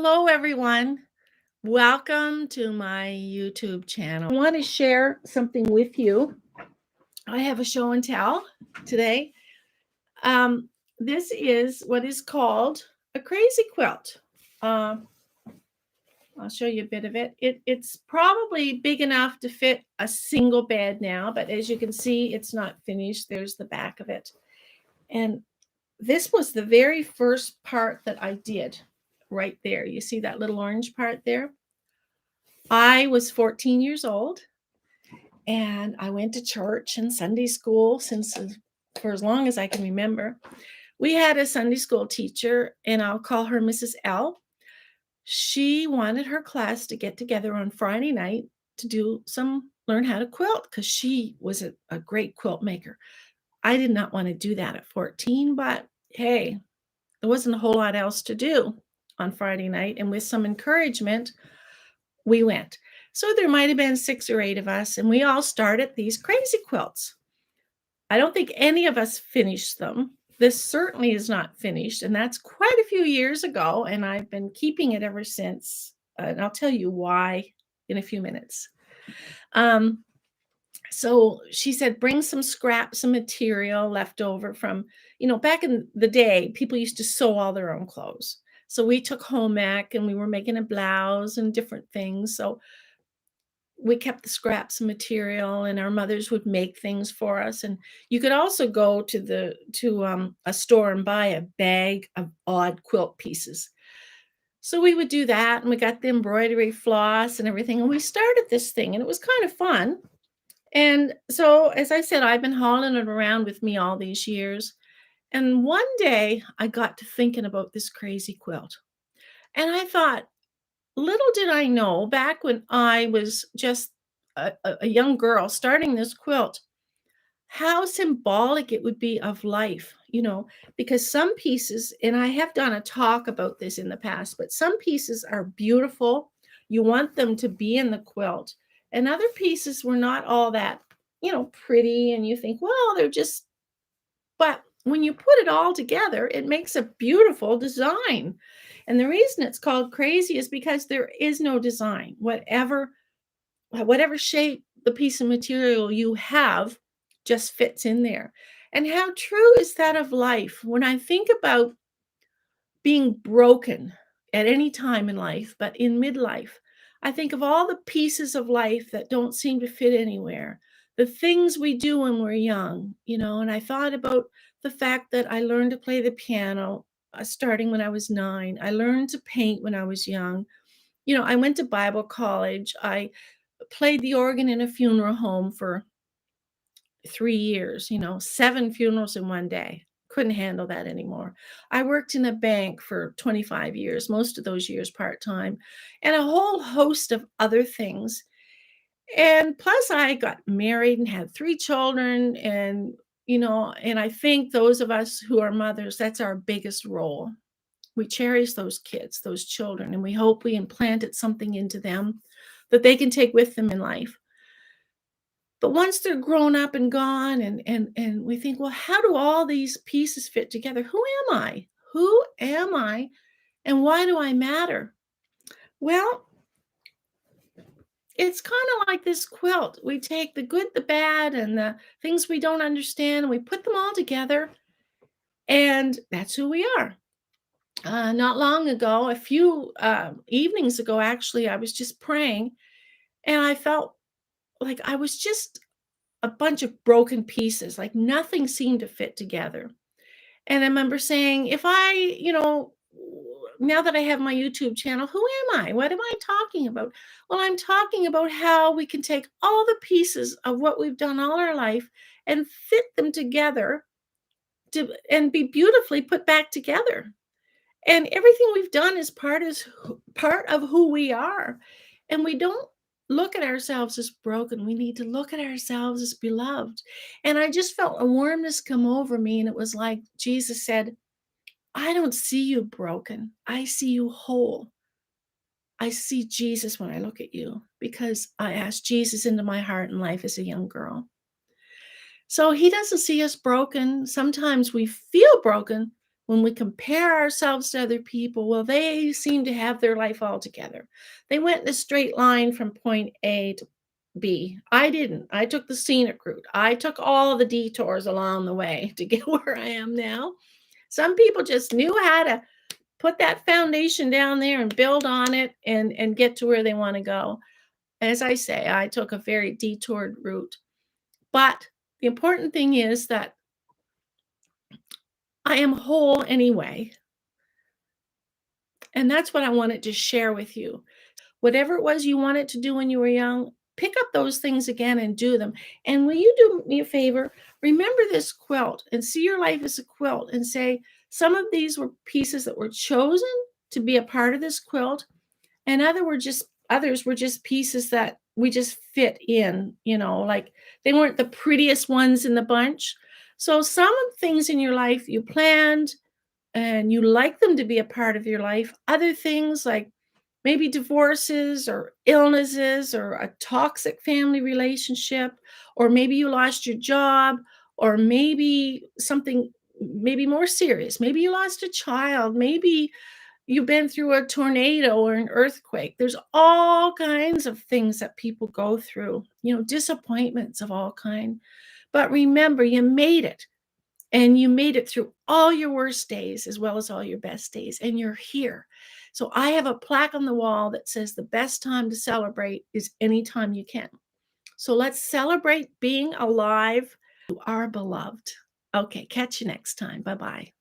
Hello, everyone. Welcome to my YouTube channel. I want to share something with you. I have a show and tell today. Um, this is what is called a crazy quilt. Uh, I'll show you a bit of it. It's probably big enough to fit a single bed now, but as you can see, it's not finished. There's the back of it. And this was the very first part that I did right there. You see that little orange part there? I was 14 years old and I went to church and Sunday school for as long as I can remember. We had a Sunday school teacher, and I'll call her Mrs. L. She wanted her class to get together on Friday night to learn how to quilt because she was a great quilt maker. I did not want to do that at 14, but hey, there wasn't a whole lot else to do on Friday night. And with some encouragement, we went. So there might have been 6 or 8 of us, and we all started these crazy quilts. I don't think any of us finished them. This certainly is not finished, and that's quite a few years ago, and I've been keeping it ever since. And I'll tell you why in a few minutes. Um, so she said, bring some scraps of material left over from, back in the day, people used to sew all their own clothes. So we took home ec and we were making a blouse and different things. So we kept the scraps of material, and our mothers would make things for us. And you could also go to a store and buy a bag of odd quilt pieces. So we would do that, and we got the embroidery floss and everything, and we started this thing, and it was kind of fun. And so, as I said, I've been hauling it around with me all these years. And one day I got to thinking about this crazy quilt. And I thought, little did I know back when I was just a young girl starting this quilt, how symbolic it would be of life, because some pieces, and I have done a talk about this in the past, but some pieces are beautiful. You want them to be in the quilt. And other pieces were not all that, pretty. And you think, well, but when you put it all together, it makes a beautiful design. And the reason it's called crazy is because there is no design. Whatever shape the piece of material you have just fits in there. And how true is that of life? When I think about being broken at any time in life, but in midlife, I think of all the pieces of life that don't seem to fit anywhere, the things we do when we're young, and I thought about the fact that I learned to play the piano starting when I was 9. I learned to paint when I was young. I went to Bible college. I played the organ in a funeral home for 3 years, 7 funerals in one day. Couldn't handle that anymore. I worked in a bank for 25 years, most of those years part-time, and a whole host of other things. And plus I got married and had 3 children, and I think those of us who are mothers, that's our biggest role. We cherish those kids, those children, and we hope we implanted something into them that they can take with them in life. But once they're grown up and gone, and we think, well, how do all these pieces fit together? Who am I? Who am I? And why do I matter? Well, it's kind of like this quilt. We take the good, the bad, and the things we don't understand, and we put them all together, and that's who we are. Not long ago, a few evenings ago, actually, I was just praying, and I felt like I was just a bunch of broken pieces, like nothing seemed to fit together. And I remember saying, if I, now that I have my YouTube channel, who am I? What am I talking about? Well, I'm talking about how we can take all the pieces of what we've done all our life and fit them together and be beautifully put back together. And everything we've done part of who we are. And we don't look at ourselves as broken. We need to look at ourselves as beloved. And I just felt a warmness come over me. And it was like Jesus said, I don't see you broken. I see you whole. I see Jesus when I look at you because I asked Jesus into my heart and life as a young girl. So he doesn't see us broken. Sometimes we feel broken when we compare ourselves to other people, well, they seem to have their life all together. They went in a straight line from point A to B. I didn't. I took the scenic route. I took all the detours along the way to get where I am now. Some people just knew how to put that foundation down there and build on it and get to where they want to go. As I say, I took a very detoured route. But the important thing is that I am whole anyway. And that's what I wanted to share with you. Whatever it was you wanted to do when you were young, pick up those things again and do them. And will you do me a favor? Remember this quilt and see your life as a quilt and say, some of these were pieces that were chosen to be a part of this quilt, and others were just pieces that we just fit in, like they weren't the prettiest ones in the bunch. So some of the things in your life you planned and you like them to be a part of your life. Other things like maybe divorces or illnesses or a toxic family relationship, or maybe you lost your job, or maybe something maybe more serious. Maybe you lost a child. Maybe you've been through a tornado or an earthquake. There's all kinds of things that people go through, disappointments of all kind. But remember, you made it. And you made it through all your worst days as well as all your best days, and you're here. So I have a plaque on the wall that says the best time to celebrate is anytime you can. So let's celebrate being alive. You are beloved. Okay, catch you next time. Bye bye.